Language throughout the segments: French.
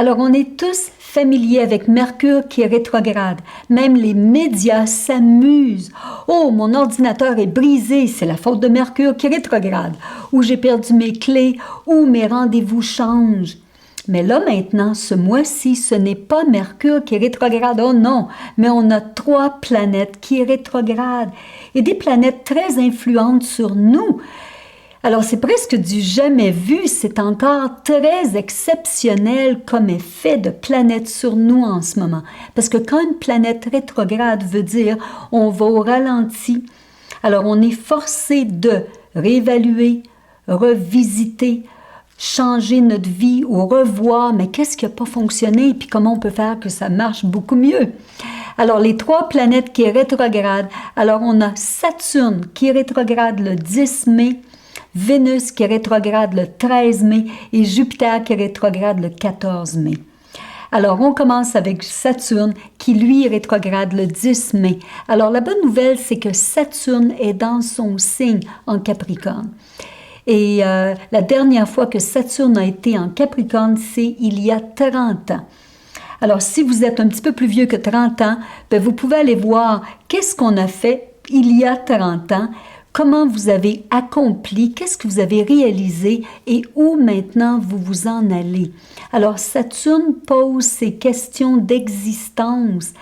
Alors, on est tous familiers avec Mercure qui est rétrograde. Même les médias s'amusent. Oh, mon ordinateur est brisé, c'est la faute de Mercure qui est rétrograde. Ou j'ai perdu mes clés, ou mes rendez-vous changent. Mais là, maintenant, ce mois-ci, ce n'est pas Mercure qui est rétrograde, oh non, mais on a 3 planètes qui est rétrograde et des planètes très influentes sur nous. Alors, c'est presque du jamais vu, c'est encore très exceptionnel comme effet de planète sur nous en ce moment. Parce que quand une planète rétrograde veut dire on va au ralenti, alors on est forcé de réévaluer, revisiter, changer notre vie ou revoir, mais qu'est-ce qui n'a pas fonctionné et puis comment on peut faire que ça marche beaucoup mieux. Alors, les 3 planètes qui est rétrograde, alors on a Saturne qui est rétrograde le 10 mai, Vénus qui est rétrograde le 13 mai et Jupiter qui est rétrograde le 14 mai. Alors, on commence avec Saturne qui, lui, est rétrograde le 10 mai. Alors, la bonne nouvelle, c'est que Saturne est dans son signe en Capricorne. Et la dernière fois que Saturne a été en Capricorne, c'est il y a 30 ans. Alors, si vous êtes un petit peu plus vieux que 30 ans, bien, vous pouvez aller voir qu'est-ce qu'on a fait il y a 30 ans, comment vous avez accompli, qu'est-ce que vous avez réalisé et où maintenant vous vous en allez. Alors, Saturne pose ces questions d'existence.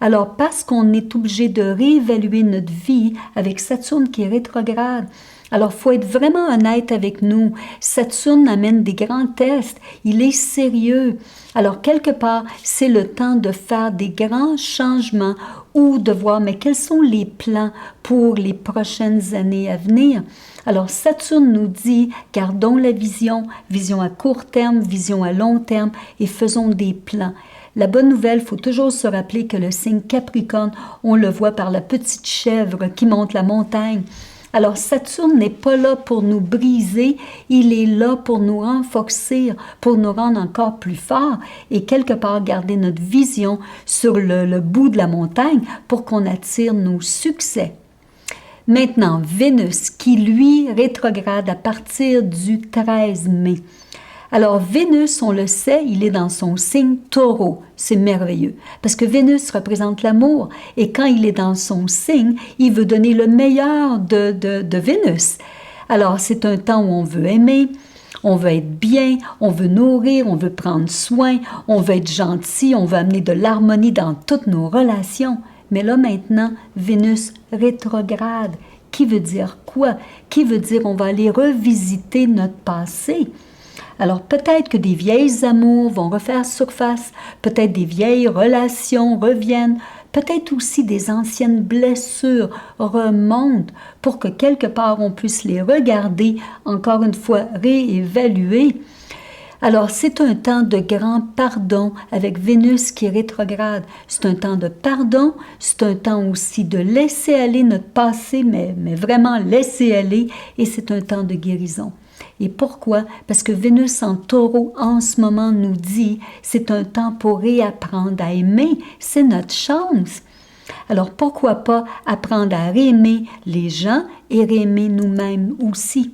Alors, parce qu'on est obligé de réévaluer notre vie avec Saturne qui est rétrograde, alors, il faut être vraiment honnête avec nous. Saturne amène des grands tests. Il est sérieux. Alors, quelque part, c'est le temps de faire des grands changements ou de voir, mais quels sont les plans pour les prochaines années à venir? Alors, Saturne nous dit, gardons la vision, vision à court terme, vision à long terme, et faisons des plans. La bonne nouvelle, il faut toujours se rappeler que le signe Capricorne, on le voit par la petite chèvre qui monte la montagne. Alors, Saturne n'est pas là pour nous briser, il est là pour nous renforcer, pour nous rendre encore plus forts et quelque part garder notre vision sur le bout de la montagne pour qu'on attire nos succès. Maintenant, Vénus qui, lui, rétrograde à partir du 13 mai. Alors, Vénus, on le sait, il est dans son signe Taureau. C'est merveilleux, parce que Vénus représente l'amour, et quand il est dans son signe, il veut donner le meilleur de Vénus. Alors, c'est un temps où on veut aimer, on veut être bien, on veut nourrir, on veut prendre soin, on veut être gentil, on veut amener de l'harmonie dans toutes nos relations. Mais là, maintenant, Vénus rétrograde. Qui veut dire quoi? Qui veut dire on va aller revisiter notre passé? Alors peut-être que des vieilles amours vont refaire surface, peut-être des vieilles relations reviennent, peut-être aussi des anciennes blessures remontent pour que quelque part on puisse les regarder, encore une fois réévaluer. Alors c'est un temps de grand pardon avec Vénus qui est rétrograde. C'est un temps de pardon, c'est un temps aussi de laisser aller notre passé, mais vraiment laisser aller, et c'est un temps de guérison. Et pourquoi? Parce que Vénus en Taureau en ce moment nous dit c'est un temps pour réapprendre à aimer, c'est notre chance. Alors pourquoi pas apprendre à réaimer les gens et réaimer nous-mêmes aussi?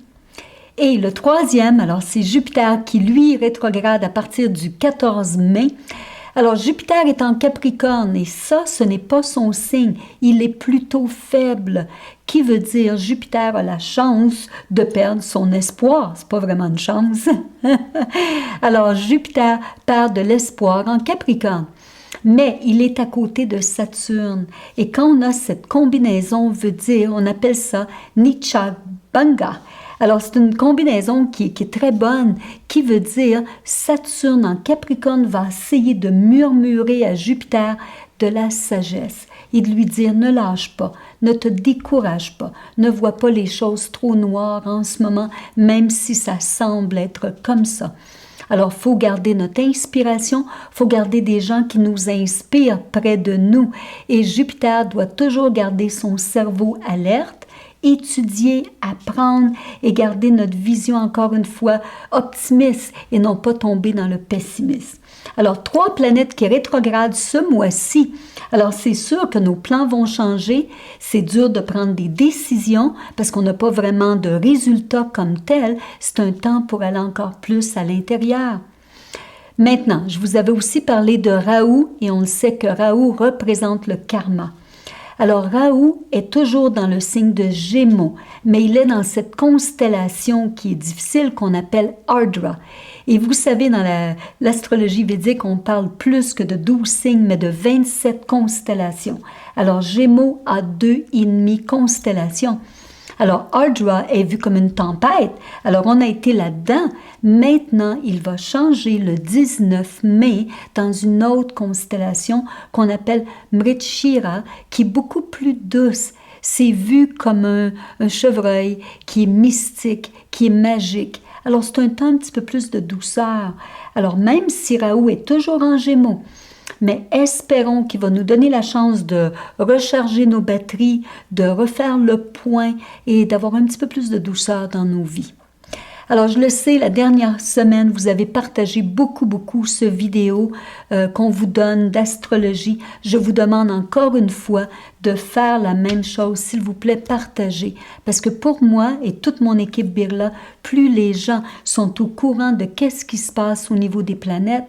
Et le 3e, alors c'est Jupiter qui lui rétrograde à partir du 14 mai. Alors Jupiter est en Capricorne et ça, ce n'est pas son signe, il est plutôt faible. Qui veut dire Jupiter a la chance de perdre son espoir. C'est pas vraiment une chance. Alors Jupiter perd de l'espoir en Capricorne. Mais il est à côté de Saturne. Et quand on a cette combinaison, veut dire, on appelle ça Nichabanga. Alors, c'est une combinaison qui est très bonne, qui veut dire Saturne en Capricorne va essayer de murmurer à Jupiter de la sagesse et de lui dire ne lâche pas, ne te décourage pas, ne vois pas les choses trop noires en ce moment, même si ça semble être comme ça. Alors, il faut garder notre inspiration, il faut garder des gens qui nous inspirent près de nous. Et Jupiter doit toujours garder son cerveau alerte, étudier, apprendre et garder notre vision, encore une fois, optimiste et non pas tomber dans le pessimisme. Alors, 3 planètes qui rétrogradent ce mois-ci. Alors, c'est sûr que nos plans vont changer. C'est dur de prendre des décisions parce qu'on n'a pas vraiment de résultats comme tel. C'est un temps pour aller encore plus à l'intérieur. Maintenant, je vous avais aussi parlé de Rahu et on le sait que Rahu représente le karma. Alors Rahu est toujours dans le signe de Gémeaux, mais il est dans cette constellation qui est difficile qu'on appelle Ardra. Et vous savez, dans l'astrologie védique, on parle plus que de 12 signes, mais de 27 constellations. Alors Gémeaux a 2,5 constellations. Alors, Ardra est vu comme une tempête. Alors, on a été là-dedans. Maintenant, il va changer le 19 mai dans une autre constellation qu'on appelle Mritshira, qui est beaucoup plus douce. C'est vu comme un chevreuil qui est mystique, qui est magique. Alors, c'est un temps un petit peu plus de douceur. Alors, même si Rahu est toujours en Gémeaux, mais espérons qu'il va nous donner la chance de recharger nos batteries, de refaire le point et d'avoir un petit peu plus de douceur dans nos vies. Alors, je le sais, la dernière semaine, vous avez partagé beaucoup ce vidéo qu'on vous donne d'astrologie. Je vous demande encore une fois de faire la même chose. S'il vous plaît, partagez. Parce que pour moi et toute mon équipe Birla, plus les gens sont au courant de qu'est-ce qui se passe au niveau des planètes,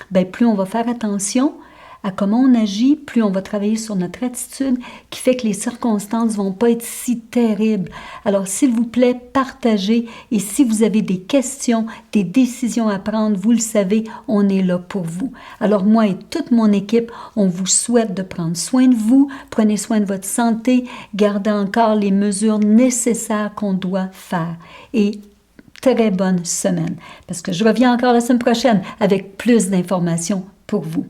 bien, plus on va faire attention à comment on agit, plus on va travailler sur notre attitude, qui fait que les circonstances ne vont pas être si terribles. Alors, s'il vous plaît, partagez. Et si vous avez des questions, des décisions à prendre, vous le savez, on est là pour vous. Alors, moi et toute mon équipe, on vous souhaite de prendre soin de vous, prenez soin de votre santé, gardez encore les mesures nécessaires qu'on doit faire. Et très bonne semaine, parce que je reviens encore la semaine prochaine avec plus d'informations pour vous.